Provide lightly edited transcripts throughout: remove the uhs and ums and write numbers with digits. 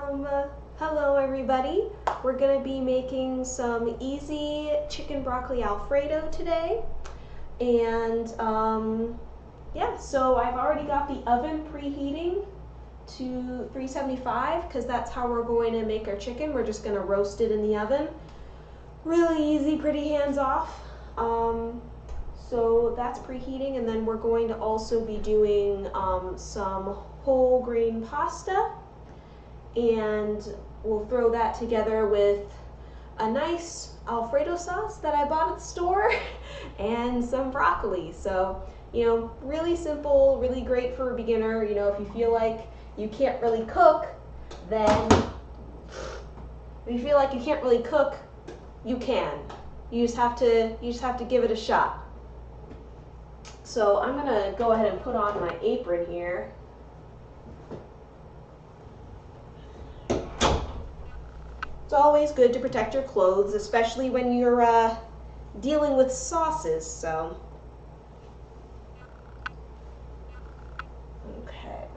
Hello everybody. We're going to be making some easy chicken broccoli Alfredo today. And yeah, so I've already got the oven preheating to 375 because that's how we're going to make our chicken. We're just going to roast it in the oven. Really easy, pretty hands off. So that's preheating, and then we're going to also be doing some whole grain pasta, and we'll throw that together with a nice Alfredo sauce that I bought at the store and some broccoli. So, you know, really simple, really great for a beginner. You know, if you feel like you can't really cook, you can. You just have to give it a shot. So I'm gonna go ahead and put on my apron here. It's always good to protect your clothes, especially when you're dealing with sauces. So, okay.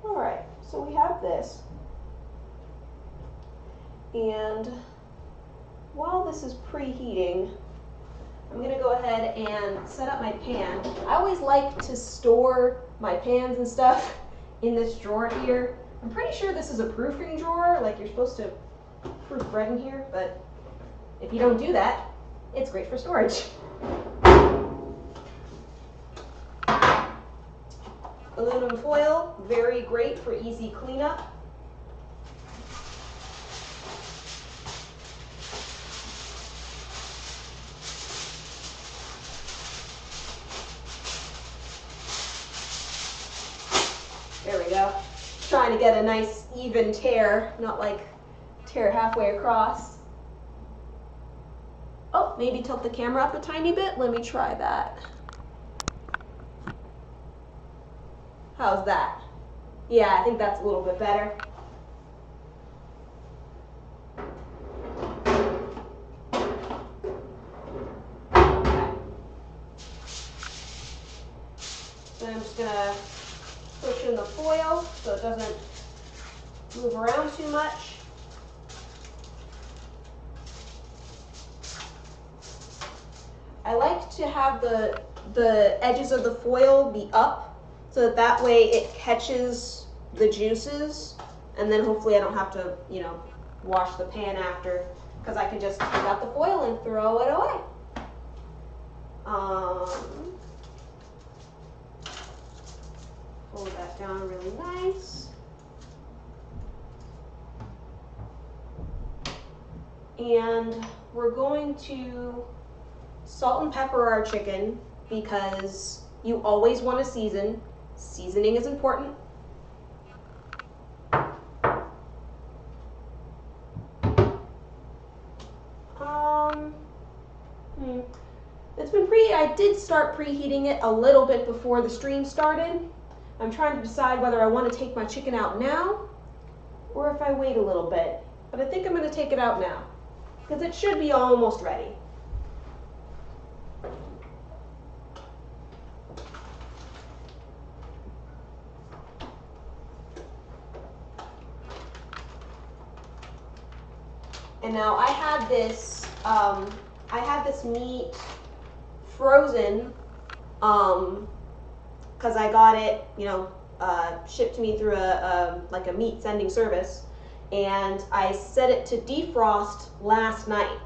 All right, so we have this. And while this is preheating, I'm gonna go ahead and set up my pan. I always like to store my pans and stuff in this drawer here. I'm pretty sure this is a proofing drawer, like you're supposed to proof bread in here, but if you don't do that, it's great for storage. Aluminum foil, very great for easy cleanup. There we go. Trying to get a nice even tear, not like tear halfway across. Oh, maybe tilt the camera up a tiny bit. Let me try that. How's that? Yeah, I think that's a little bit better. Okay. So I'm just gonna push in the foil so it doesn't move around too much. I like to have the edges of the foil be up so that way it catches the juices, and then hopefully I don't have to, you know, wash the pan after, because I can just take out the foil and throw it away. Hold that down really nice. And we're going to salt and pepper our chicken because you always want to season. Seasoning is important. I did start preheating it a little bit before the stream started. I'm trying to decide whether I want to take my chicken out now or if I wait a little bit. But I think I'm going to take it out now because it should be almost ready. And now I had this meat frozen because I got it, you know, shipped to me through like a meat sending service, and I set it to defrost last night.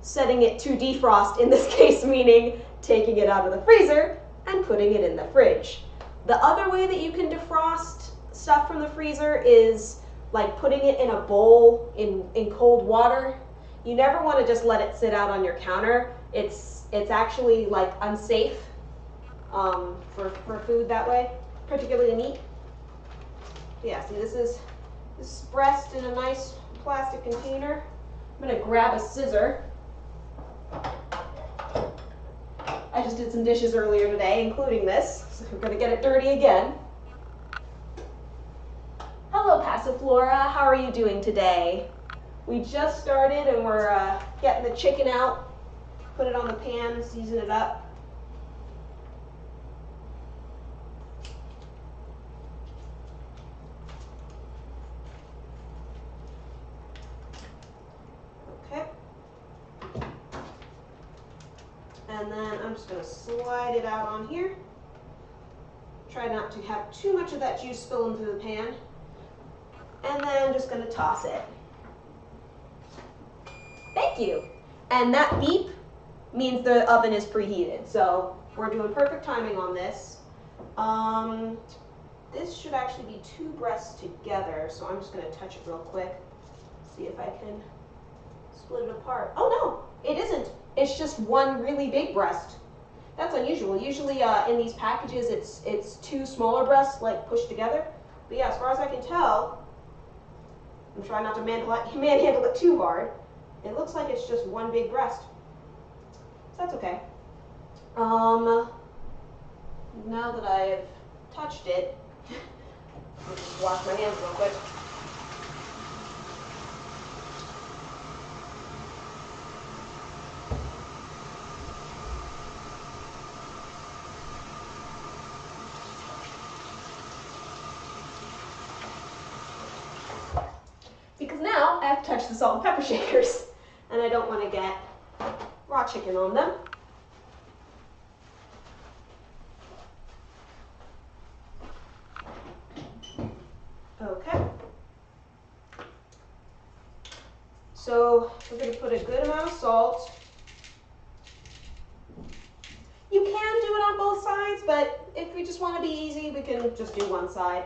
Setting it to defrost in this case meaning taking it out of the freezer and putting it in the fridge. The other way that you can defrost stuff from the freezer is like putting it in a bowl in cold water. You never want to just let it sit out on your counter. It's actually like unsafe for food that way, particularly meat. Yeah, see, this is pressed in a nice plastic container. I'm gonna grab a scissor. I just did some dishes earlier today, including this, so I'm gonna get it dirty again. Hello, Passiflora, how are you doing today? We just started and we're getting the chicken out, put it on the pan, season it up. And I'm just going to slide it out on here. Try not to have too much of that juice spill into the pan. And then I'm just going to toss it. Thank you. And that beep means the oven is preheated. So we're doing perfect timing on this. This should actually be 2 breasts together, so I'm just going to touch it real quick. See if I can split it apart. Oh no, it isn't. It's just one really big breast. That's unusual. Usually in these packages it's 2 smaller breasts like pushed together. But yeah, as far as I can tell, I'm trying not to manhandle it too hard. It looks like it's just one big breast. So that's okay. Now that I've touched it, I'll just wash my hands real quick. Because now I have to touch the salt and pepper shakers, and I don't want to get raw chicken on them. Okay. So we're going to put a good amount of salt. You can do it on both sides, but if we just want to be easy, we can just do one side.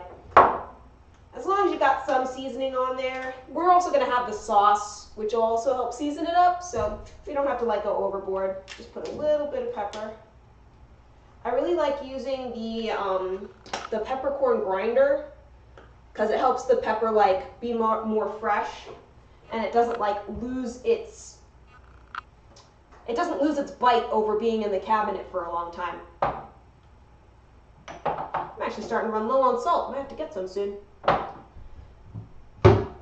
As long as you got some seasoning on there. We're also going to have the sauce, which will also help season it up, so we don't have to like go overboard. Just put a little bit of pepper. I really like using the peppercorn grinder because it helps the pepper like be more fresh, and it doesn't like lose its bite over being in the cabinet for a long time. I'm actually starting to run low on salt. I might have to get some soon.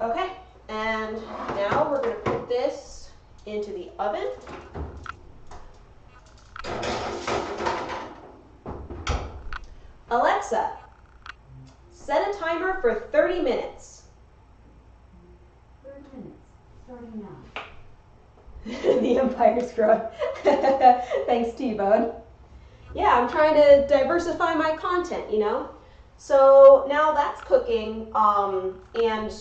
Okay, and now we're going to put this into the oven. Alexa, set a timer for 30 minutes. 30 minutes, starting now. The Empire's growing. Thanks, T-Bone. Yeah, I'm trying to diversify my content, you know? So now that's cooking, and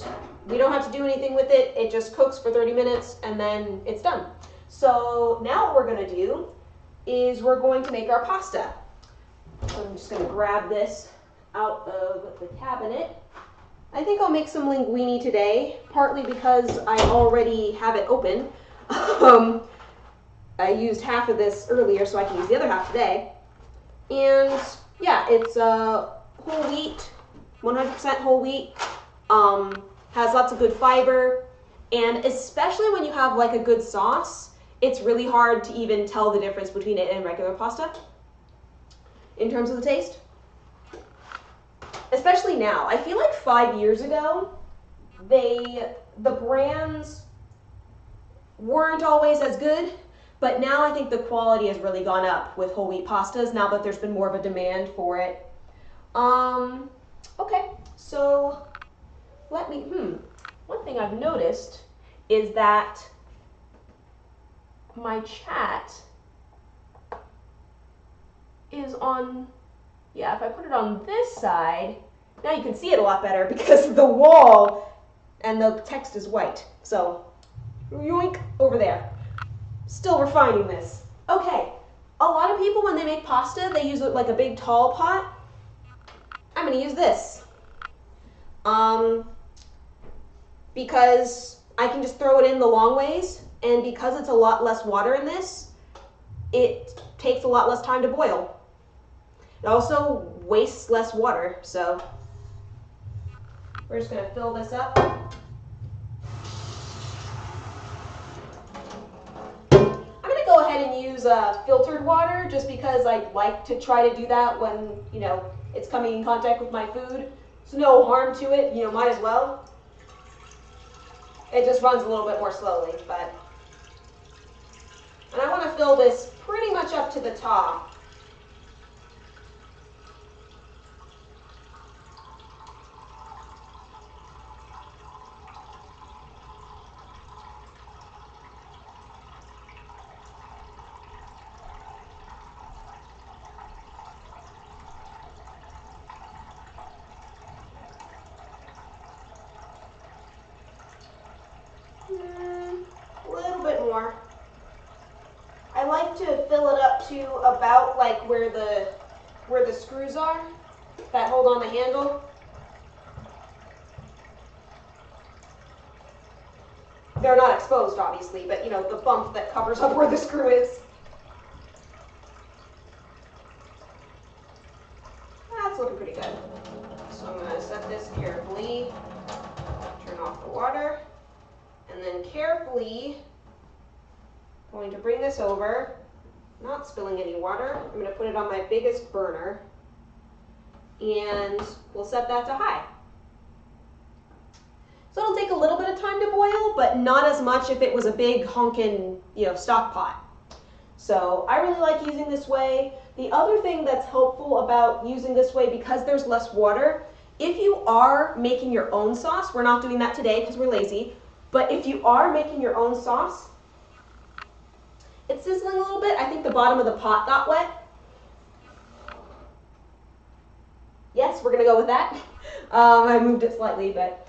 we don't have to do anything with it. It just cooks for 30 minutes, and then it's done. So now what we're going to do is we're going to make our pasta. So I'm just going to grab this out of the cabinet. I think I'll make some linguine today, partly because I already have it open. I used half of this earlier, so I can use the other half today. And yeah, it's whole wheat, 100% whole wheat, has lots of good fiber, and especially when you have like a good sauce, it's really hard to even tell the difference between it and regular pasta in terms of the taste. Especially now. I feel like 5 years ago, the brands weren't always as good, but now I think the quality has really gone up with whole wheat pastas now that there's been more of a demand for it. Okay, so let me, one thing I've noticed is that my chat is on, yeah, if I put it on this side, now you can see it a lot better because the wall and the text is white. So, yoink, over there. Still refining this. Okay, a lot of people when they make pasta, they use like a big tall pot. I'm going to use this because I can just throw it in the long ways, and because it's a lot less water in this, it takes a lot less time to boil. It also wastes less water, so we're just going to fill this up. I'm going to go ahead and use filtered water just because I like to try to do that when, you know, it's coming in contact with my food. There's no harm to it, you know, might as well. It just runs a little bit more slowly, but. And I want to fill this pretty much up to the top. to about like where the screws are that hold on the handle. They're not exposed, obviously, but you know, the bump that covers up where the screw is. That's looking pretty good. So I'm going to set this carefully, turn off the water, and then carefully going to bring this over, not spilling any water. I'm going to put it on my biggest burner, and we'll set that to high. So it'll take a little bit of time to boil, but not as much if it was a big honkin', you know, stock pot. So I really like using this way. The other thing that's helpful about using this way, because there's less water, if you are making your own sauce, we're not doing that today because we're lazy, but if you are making your own sauce, it's sizzling a little bit. I think the bottom of the pot got wet. Yes, we're gonna go with that. I moved it slightly, but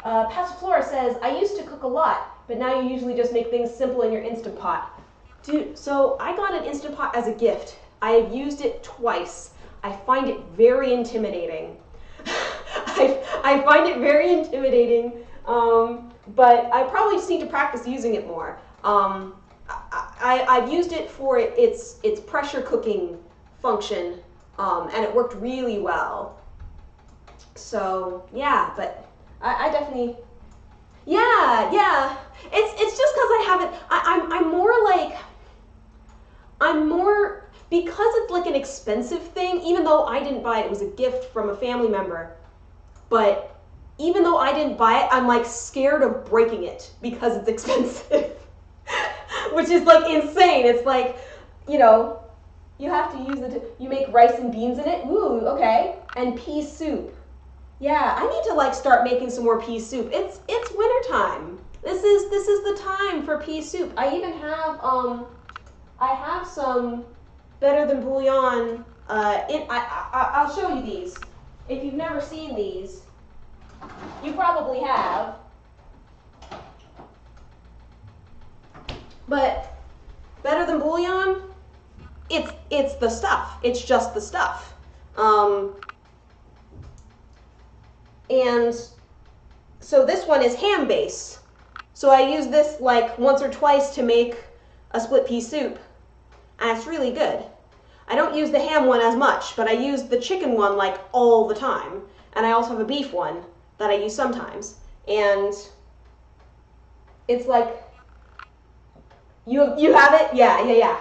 Pastor Flora says, I used to cook a lot, but now you usually just make things simple in your Instant Pot. Dude, so I got an Instant Pot as a gift. I have used it twice. I find it very intimidating. I find it very intimidating, but I probably just need to practice using it more. I've used it for its pressure cooking function, and it worked really well. So yeah, but I definitely, yeah. It's just because I haven't. I'm more because it's like an expensive thing. Even though I didn't buy it, it was a gift from a family member. But even though I didn't buy it, I'm like scared of breaking it because it's expensive, which is like insane. It's like, you know, you have to use it. You make rice and beans in it. Ooh, okay, and pea soup. Yeah, I need to like start making some more pea soup. It's winter time. This is the time for pea soup. I even have I have some Better Than Bouillon. I'll show you these. If you've never seen these, you probably have. But Better Than Bouillon, it's the stuff. It's just the stuff. And so this one is ham base. So I use this like once or twice to make a split pea soup, and it's really good. I don't use the ham one as much, but I use the chicken one like all the time. And I also have a beef one that I use sometimes. And it's like, you have it? Yeah.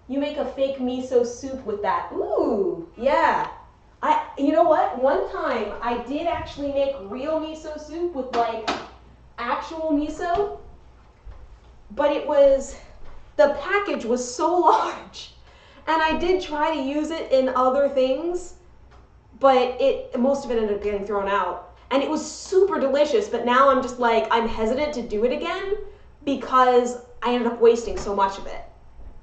You make a fake miso soup with that. Ooh, yeah. You know what? One time I did actually make real miso soup with like actual miso, but the package was so large, and I did try to use it in other things, but most of it ended up getting thrown out, and it was super delicious, but now I'm just like, I'm hesitant to do it again because I ended up wasting so much of it.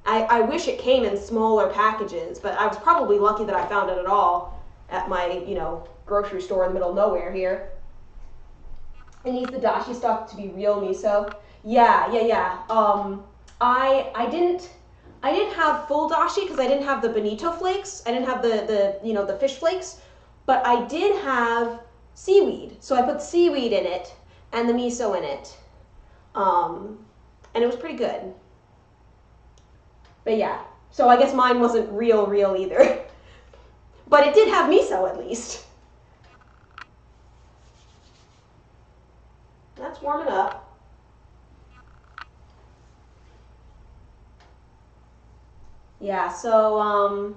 I wish it came in smaller packages, but I was probably lucky that I found it at all at my, grocery store in the middle of nowhere here. It needs the dashi stock to be real miso. Yeah. I didn't have full dashi because I didn't have the bonito flakes. I didn't have the fish flakes, but I did have seaweed. So I put seaweed in it and the miso in it. And it was pretty good. But yeah, so I guess mine wasn't real either. But it did have miso at least. That's warming up. Yeah, so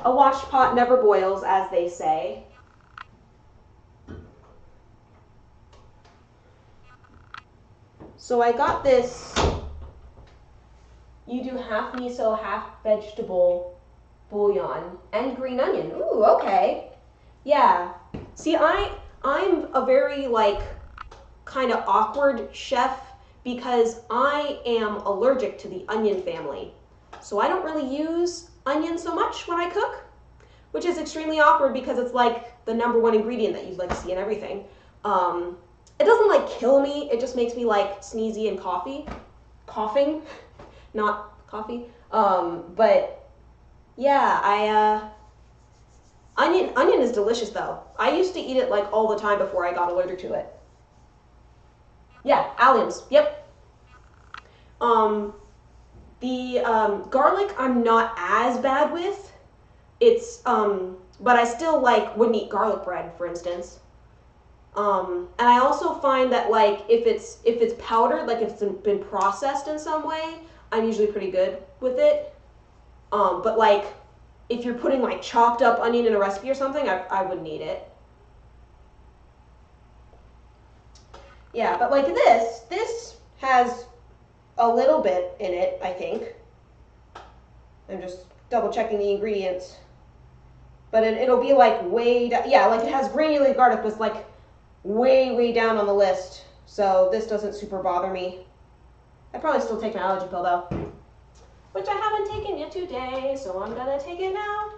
a washed pot never boils, as they say. So I got this, you do half miso, half vegetable bouillon, and green onion. Ooh, okay. Yeah. See, I'm a very, kind of awkward chef because I am allergic to the onion family. So I don't really use onion so much when I cook, which is extremely awkward because it's like the #1 ingredient that you'd see in everything. It doesn't kill me, it just makes me sneezy and coughing. not coffee. But yeah, onion is delicious though. I used to eat it like all the time before I got allergic to it. Yeah, alliums. Yep. The garlic I'm not as bad with. It's but I still like wouldn't eat garlic bread, for instance. And I also find that like if it's powdered, like if it's been processed in some way, I'm usually pretty good with it. But like if you're putting like chopped up onion in a recipe or something, I wouldn't eat it. Yeah, but like this has a little bit in it, I think. I'm just double checking the ingredients. But it'll be like way down, yeah, like it has granulated garlic, but it's like way down on the list. So this doesn't super bother me. I probably still take my allergy pill though, which I haven't taken yet today, so I'm gonna take it now.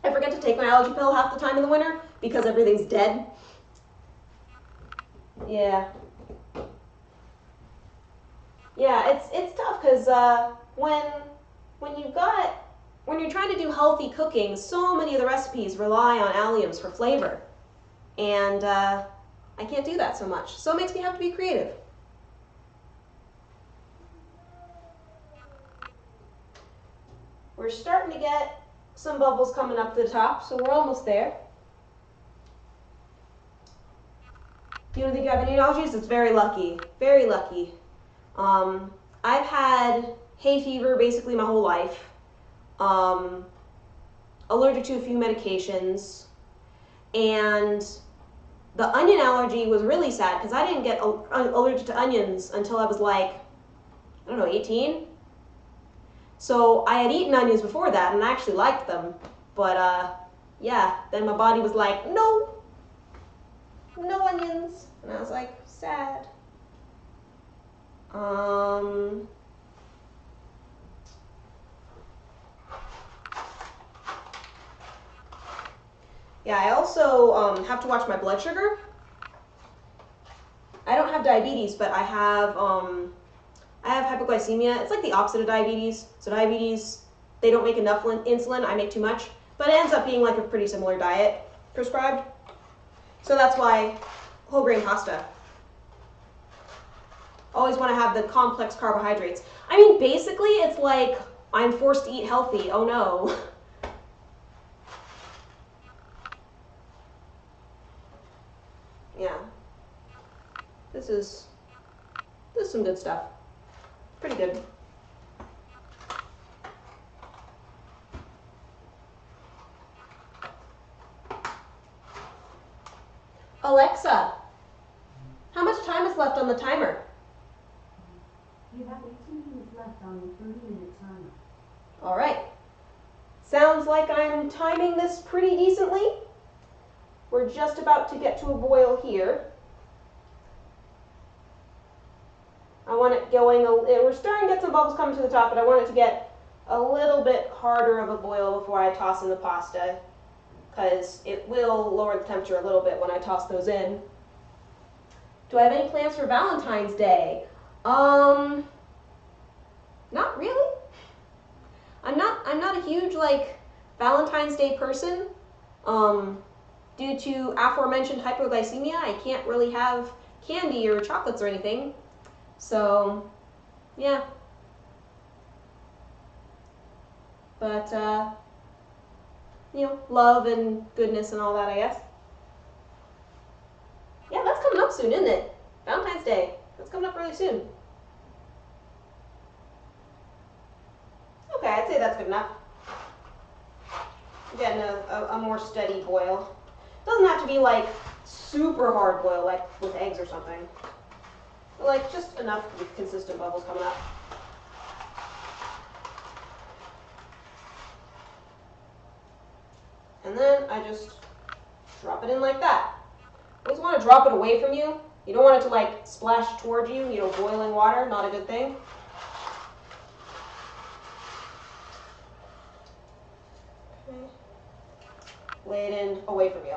I forget to take my allergy pill half the time in the winter because everything's dead. Yeah. Yeah, it's tough because when you're trying to do healthy cooking, so many of the recipes rely on alliums for flavor, and I can't do that so much. So it makes me have to be creative. We're starting to get some bubbles coming up to the top, so we're almost there. Do you think you have any allergies? It's very lucky. Very lucky. I've had hay fever basically my whole life. Allergic to a few medications. And the onion allergy was really sad because I didn't get allergic to onions until I was like, I don't know, 18. So I had eaten onions before that and I actually liked them. But yeah, then my body was like, no onions. And I was like, sad. Yeah, I also have to watch my blood sugar. I don't have diabetes, but I have hypoglycemia. It's like the opposite of diabetes. So diabetes, they don't make enough insulin. I make too much. But it ends up being like a pretty similar diet prescribed. So that's why whole grain pasta. Always want to have the complex carbohydrates. I mean, basically, it's like I'm forced to eat healthy. Oh no. Yeah. This is some good stuff. Pretty good. Alexa, how much time is left on the timer? You have 18 minutes left on the 30-minute timer. All right. Sounds like I'm timing this pretty decently. We're just about to get to a boil here. I want it going, we're starting to get some bubbles coming to the top, but I want it to get a little bit harder of a boil before I toss in the pasta, because it will lower the temperature a little bit when I toss those in. Do I have any plans for Valentine's Day? Not really. I'm not a huge like Valentine's Day person. Due to aforementioned hypoglycemia, I can't really have candy or chocolates or anything. So, yeah. But you know, love and goodness and all that, I guess. Yeah, that's coming up soon, isn't it? Valentine's Day. That's coming up really soon. Okay, I'd say that's good enough. Getting a more steady boil. Doesn't have to be like super hard boil, like with eggs or something. But like just enough with consistent bubbles coming up. And then I just drop it in like that. Always want to drop it away from you. You don't want it to like splash towards you, boiling water, not a good thing. Okay. lay it in away from you.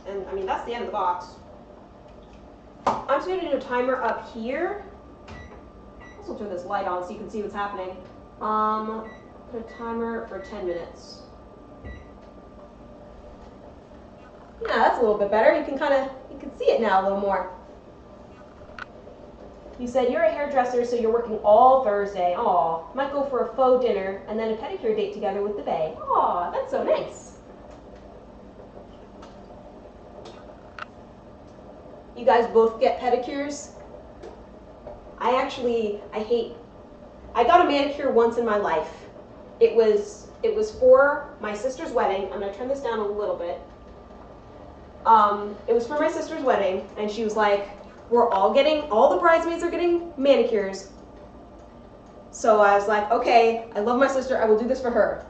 And I mean, that's the end of the box. I'm just going to do a timer up here. I'll also turn this light on so you can see what's happening. Put a timer for 10 minutes. Yeah, that's a little bit better. You can see it now a little more. You said you're a hairdresser, so you're working all Thursday. Aw, might go for a faux dinner and then a pedicure date together with the bae. Aw, that's so nice. You guys both get pedicures? I got a manicure once in my life. It was for my sister's wedding. I'm gonna turn this down a little bit. It was for my sister's wedding, and she was like, all the bridesmaids are getting manicures. So I was like, okay, I love my sister, I will do this for her.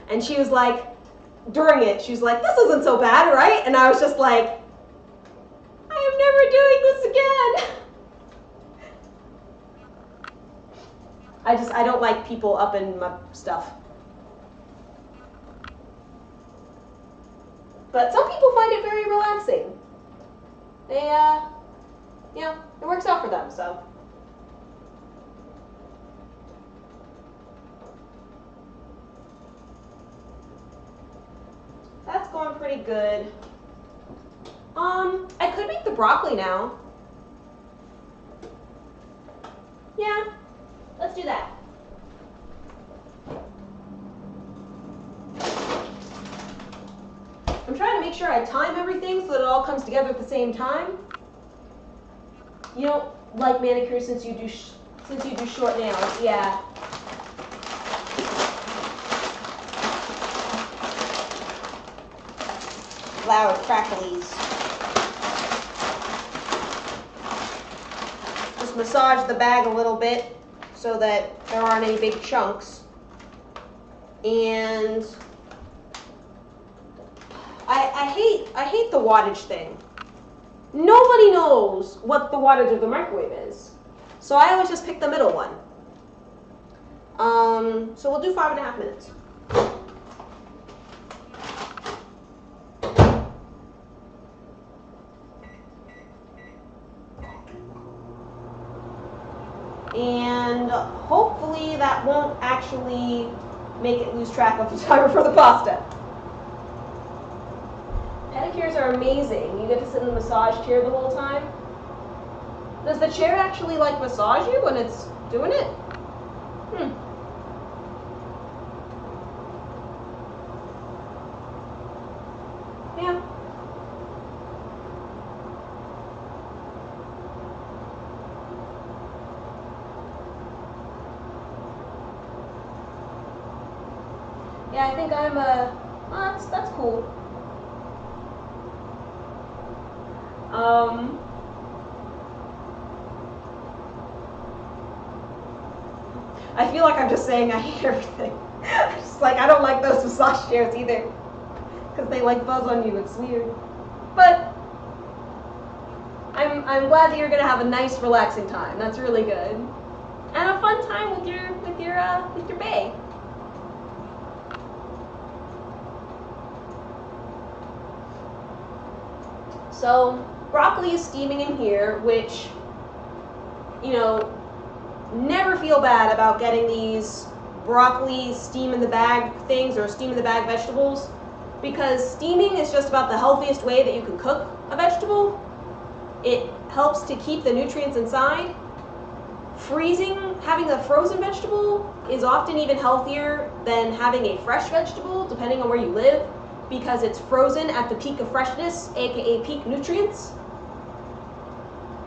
And she was like, during it, she was like, this isn't so bad, right? And I was just like, I am never doing this again. I don't like people up in my stuff. But some people find it very relaxing. It works out for them, so. That's going pretty good. I could make the broccoli now. Yeah, let's do that. I'm trying to make sure I time everything so that it all comes together at the same time. You don't like manicures since you do short nails, yeah. Loud cracklies. Just massage the bag a little bit so that there aren't any big chunks. And I hate the wattage thing. Nobody knows what the wattage of the microwave is. So I always just pick the middle one. So we'll do 5.5 minutes. And hopefully that won't actually make it lose track of the timer for the pasta. Pedicures are amazing. You get to sit in the massage chair the whole time. Does the chair actually like massage you when it's doing it? Yeah. Yeah, I think I'm that's cool. I feel like I'm just saying I hate everything. Just like, I don't like those massage chairs either. Because they like buzz on you, it's weird. But I'm glad that you're gonna have a nice relaxing time. That's really good. And a fun time with your bae. So broccoli is steaming in here, which, never feel bad about getting these broccoli steam in the bag things or steam in the bag vegetables, because steaming is just about the healthiest way that you can cook a vegetable. It helps to keep the nutrients inside. Having a frozen vegetable is often even healthier than having a fresh vegetable, depending on where you live, because it's frozen at the peak of freshness, aka peak nutrients.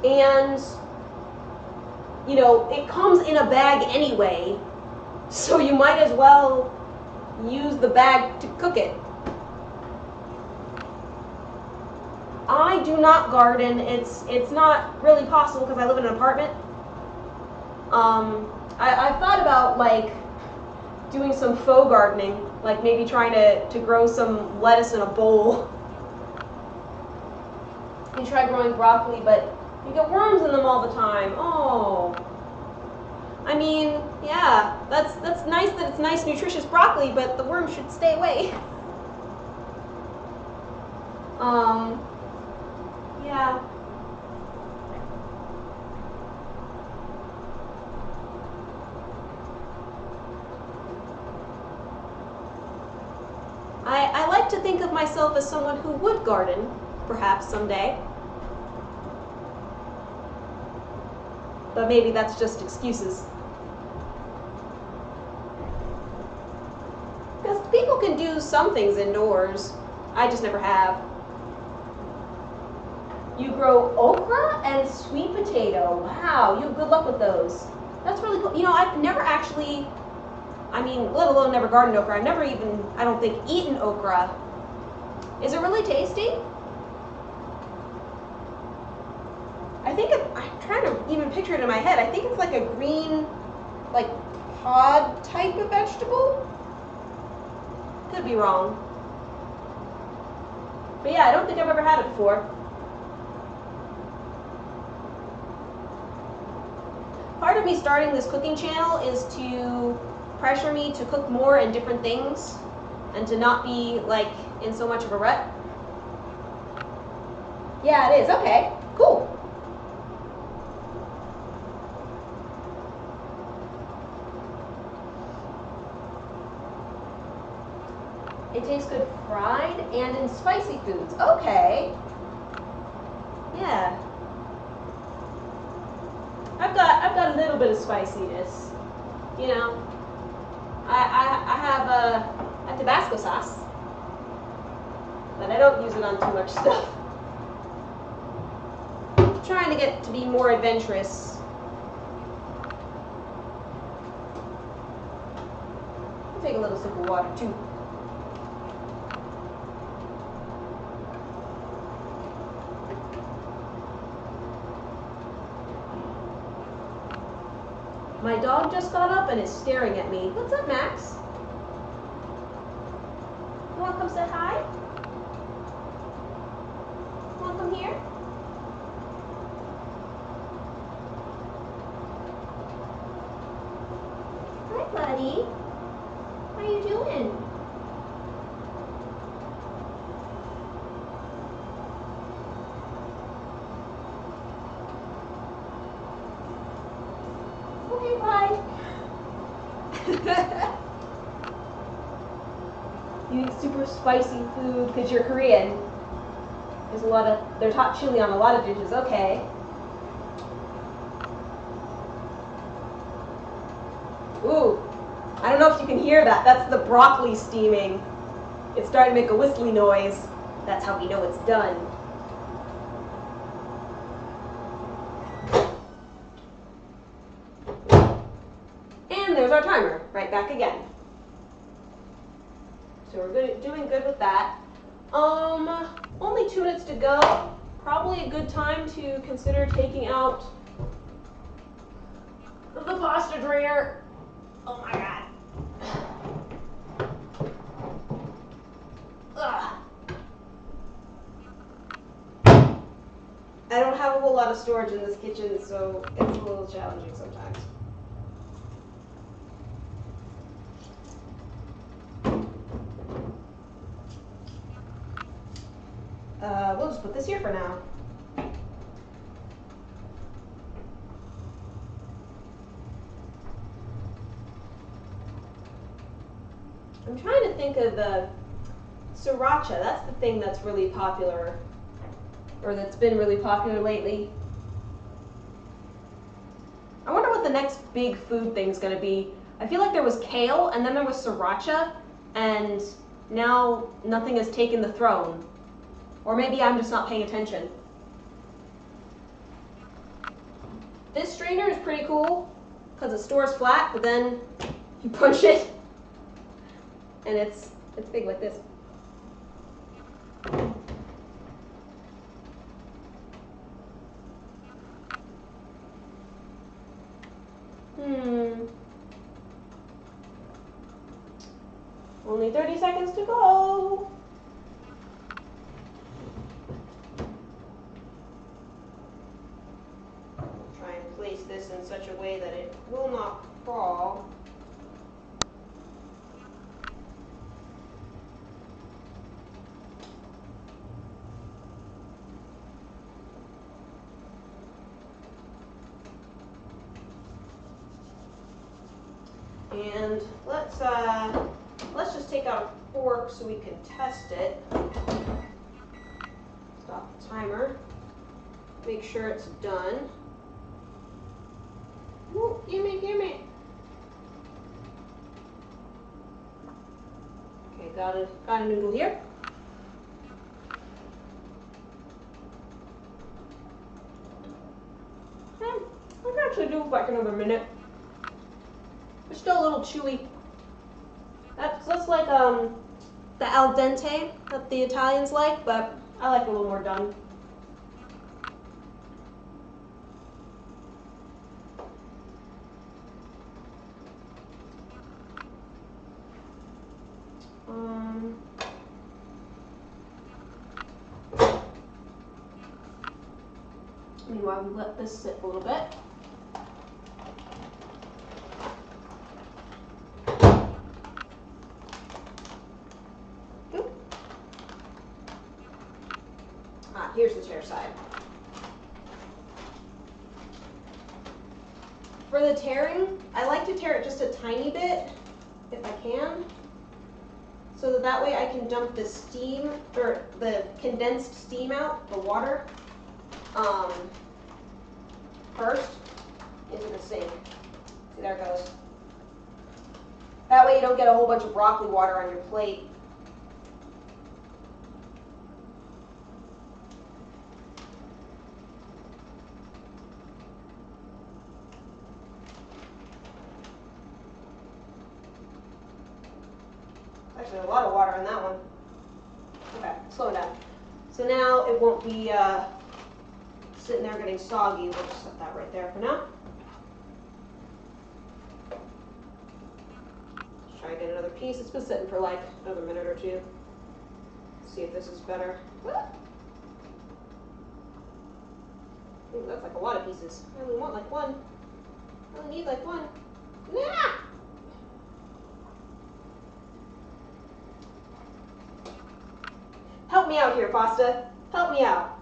And it comes in a bag anyway, so you might as well use the bag to cook it. I do not garden. It's not really possible because I live in an apartment. I've thought about doing some faux gardening, like maybe trying to grow some lettuce in a bowl. You try growing broccoli, but you get worms in them all the time. Oh. I mean, yeah, that's nice that it's nice, nutritious broccoli, but the worms should stay away. Yeah. I like to think of myself as someone who would garden, perhaps someday. But maybe that's just excuses. Because people can do some things indoors. I just never have. You grow okra and sweet potato. Wow, you have good luck with those. That's really cool. You know, I've never actually, I mean, let alone never gardened okra. I've never even, I don't think, eaten okra. Is it really tasty? I think I'm trying to even picture it in my head. I think it's like a green, like pod type of vegetable. Could be wrong. But yeah, I don't think I've ever had it before. Part of me starting this cooking channel is to pressure me to cook more and different things and to not be like in so much of a rut. Yeah, it is. Okay, cool. It tastes good fried and in spicy foods. Okay. Yeah. I've got a little bit of spiciness. You know. I have a Tabasco sauce, but I don't use it on too much stuff. I'm trying to get to be more adventurous. I'll take a little sip of water too. My dog just got up and is staring at me. What's up, Max? You want to come say hi? You want to come here? Hi, buddy. How you doing? Okay, bye. You eat super spicy food because you're Korean. There's hot chili on a lot of dishes. Okay. Ooh, I don't know if you can hear that. That's the broccoli steaming. It's starting to make a whistly noise. That's how we know it's done. And there's our timer, right back again. So we're doing good with that. Only 2 minutes to go. Probably a good time to consider taking out the pasta drainer. Oh my god. Ugh. I don't have a whole lot of storage in this kitchen, so it's a little challenging sometimes. We'll just put this here for now. I'm trying to think of the sriracha. That's the thing that's really popular, or that's been really popular lately. I wonder what the next big food thing's gonna be. I feel like there was kale, and then there was sriracha, and now nothing has taken the throne. Or maybe I'm just not paying attention. This strainer is pretty cool because it stores flat, but then you push it and it's big like this. Only 30 seconds to go. Try and place this in such a way that it will not And let's just take out a fork so we can test it. Stop the timer. Make sure it's done. Ooh, gimme. Okay, got a noodle here. I can actually do like another minute. It's still a little chewy. That's like the al dente that the Italians like, but I like a little more done. Meanwhile, we let this sit a little bit. Here's the tear side. For the tearing, I like to tear it just a tiny bit, if I can, so that way I can dump the steam, or the condensed steam out, the water, first into the sink. See, there it goes. That way you don't get a whole bunch of broccoli water on your plate. Actually, a lot of water in that one. Okay, slow it down. So now it won't be sitting there getting soggy. We'll just set that right there for now. Let's try and get another piece. It's been sitting for like another minute or two. Let's see if this is better. Ooh, that's like a lot of pieces. I only want like one. I only need like one. Nah! Help me out here, pasta. Help me out.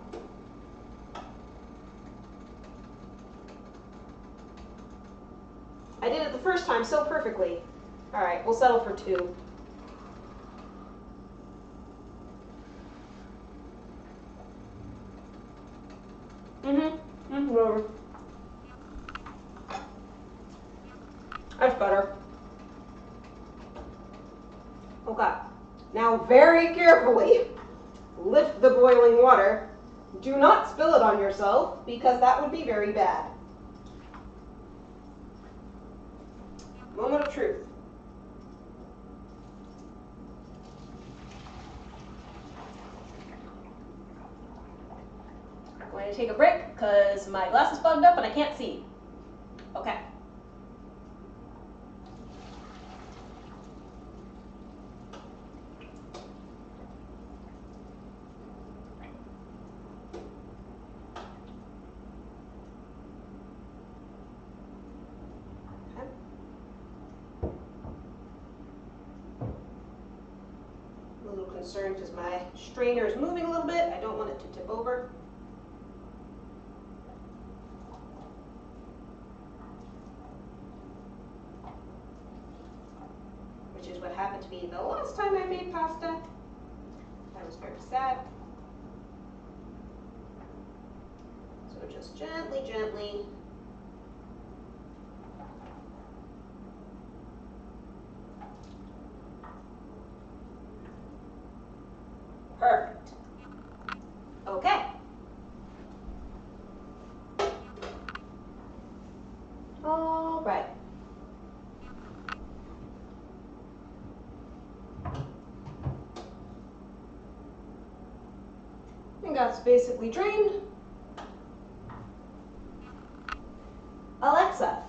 I did it the first time so perfectly. All right, we'll settle for 2. Whatever. That's better. Okay. Now very carefully lift the boiling water. Do not spill it on yourself because that would be very bad. Moment of truth. I'm going to take a break because my glass is fogged up and I can't see. Okay. Concerned because my strainer is moving a little bit. I don't want it to tip over. Which is what happened to me the last time I made pasta. I was very sad. So just gently, gently. Perfect. Okay. All right. I think that's basically drained. Alexa,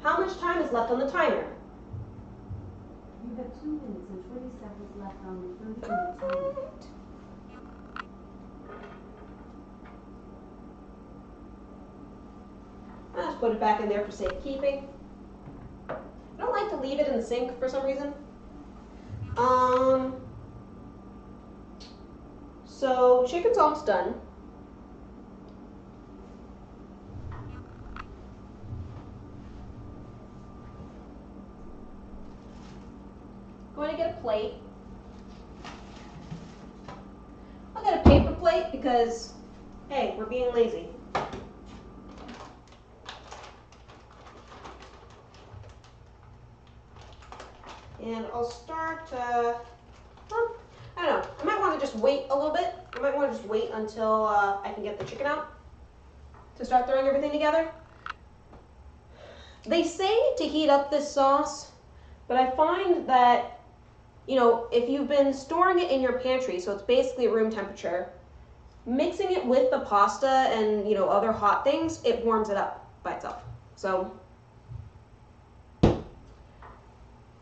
how much time is left on the timer? You have 2 minutes and 20 seconds left on the 30-minute timer. I'll just put it back in there for safekeeping. I don't like to leave it in the sink for some reason. So chicken's almost done. because, hey, we're being lazy. And I'll start, well, I don't know, I might want to just wait a little bit. I might want to just wait until I can get the chicken out to start throwing everything together. They say to heat up this sauce, but I find that, you know, if you've been storing it in your pantry, so it's basically at room temperature, mixing it with the pasta and, you know, other hot things, it warms it up by itself. So,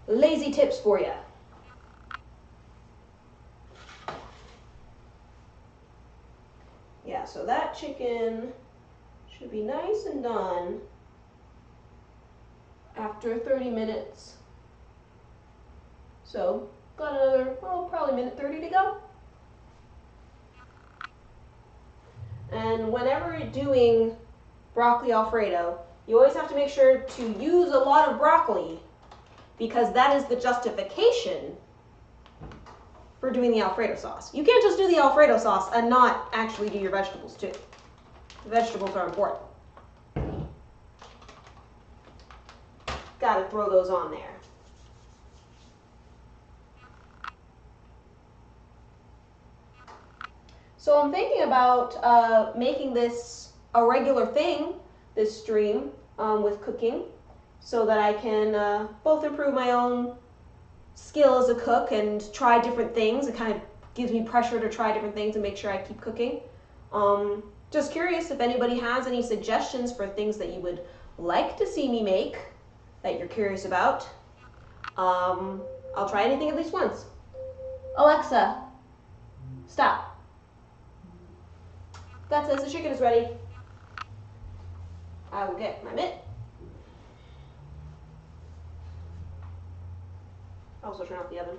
lazy tips for you. Yeah, so that chicken should be nice and done after 30 minutes. So, got another, well, probably minute 30 to go. And whenever you're doing broccoli Alfredo, you always have to make sure to use a lot of broccoli, because that is the justification for doing the Alfredo sauce. You can't just do the Alfredo sauce and not actually do your vegetables too. The vegetables are important. Gotta throw those on there. So I'm thinking about making this a regular thing, this stream with cooking, so that I can both improve my own skill as a cook and try different things. It kind of gives me pressure to try different things and make sure I keep cooking. Just curious if anybody has any suggestions for things that you would like to see me make that you're curious about. I'll try anything at least once. Alexa, stop. That says the chicken is ready. I will get my mitt. I'll also turn off the oven.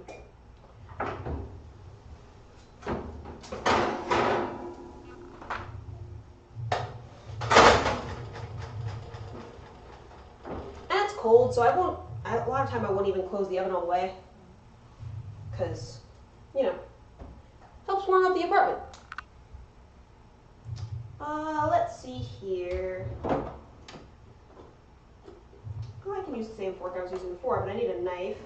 And it's cold, so a lot of time I won't even close the oven all the way, because, you know, helps warm up the apartment. Let's see here. Oh, I can use the same fork I was using before, but I need a knife.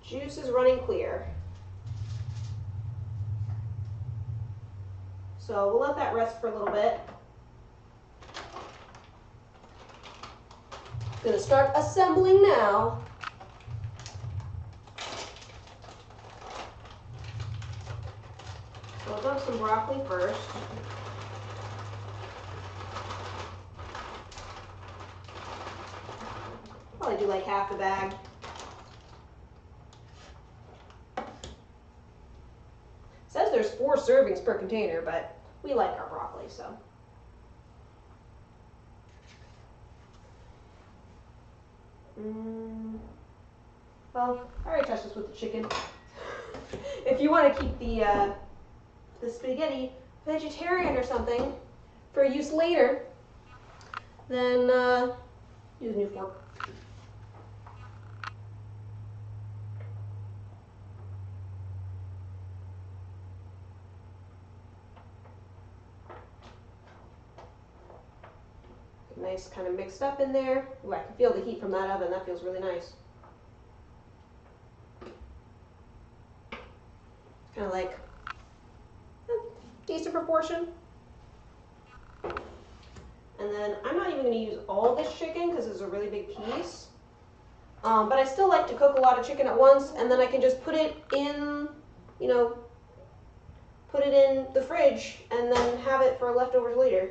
Juice is running clear. So we'll let that rest for a little bit. Gonna start assembling now. So I'll dump some broccoli first. Probably do like half the bag. Says there's 4 servings per container, but we like our broccoli, so. Well, I already touched this with the chicken. If you want to keep the spaghetti vegetarian or something for use later, then use a new fork. Nice, kind of mixed up in there. Ooh, I can feel the heat from that oven. That feels really nice. Kind of like decent proportion. And then I'm not even going to use all this chicken because it's a really big piece. But I still like to cook a lot of chicken at once, and then I can just put it in, you know, put it in the fridge and then have it for leftovers later.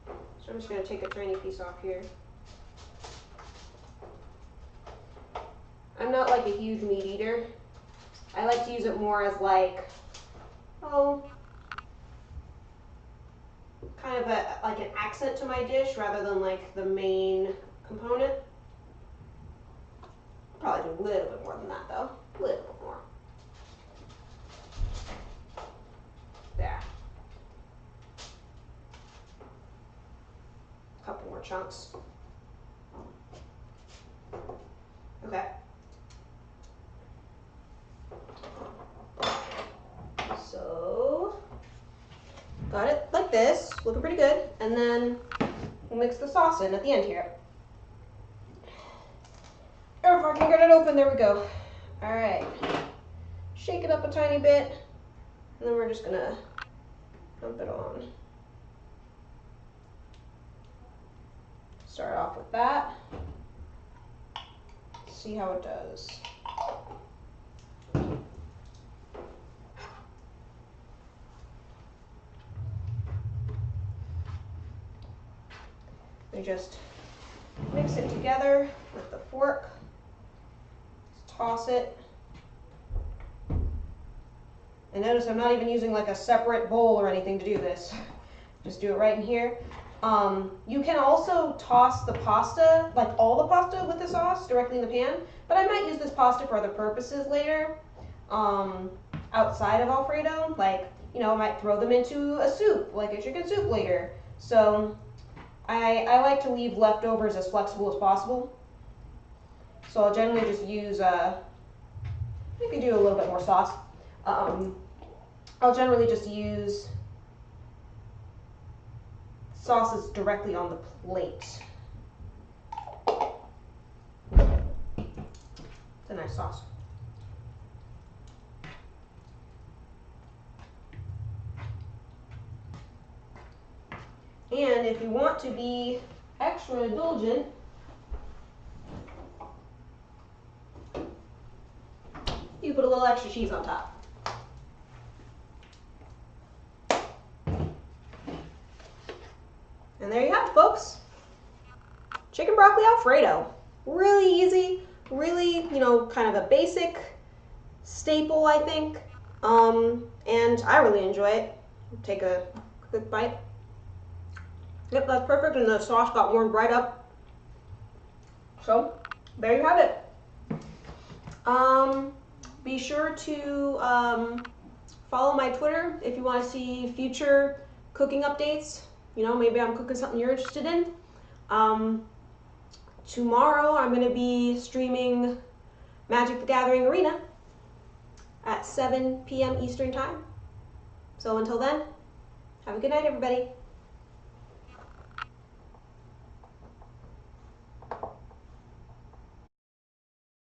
So I'm just going to take a tiny piece off here. I'm not like a huge meat eater. I like to use it more as like, kind of like an accent to my dish rather than like the main component. Probably do a little bit more than that though. A little bit more. There. A couple more chunks. looking pretty good. And then we'll mix the sauce in at the end here. If I can get it open, there we go. All right, shake it up a tiny bit, and then we're just gonna dump it on. Start off with that. See how it does. We just mix it together with the fork. Just toss it. And notice I'm not even using like a separate bowl or anything to do this. Just do it right in here. You can also toss the pasta, like all the pasta with the sauce directly in the pan, but I might use this pasta for other purposes later, outside of Alfredo. Like, you know, I might throw them into a soup, like a chicken soup later. So I like to leave leftovers as flexible as possible. So I'll generally just use, you can do a little bit more sauce. I'll generally just use sauces directly on the plate. It's a nice sauce. And if you want to be extra indulgent, you put a little extra cheese on top. And there you have it, folks. Chicken broccoli Alfredo. Really easy, really, you know, kind of a basic staple, I think. And I really enjoy it. Take a quick bite. Yep, that's perfect, and the sauce got warmed right up. So, there you have it. Be sure to follow my Twitter if you want to see future cooking updates. You know, maybe I'm cooking something you're interested in. Tomorrow I'm going to be streaming Magic the Gathering Arena at 7 p.m. Eastern Time. So until then, have a good night, everybody.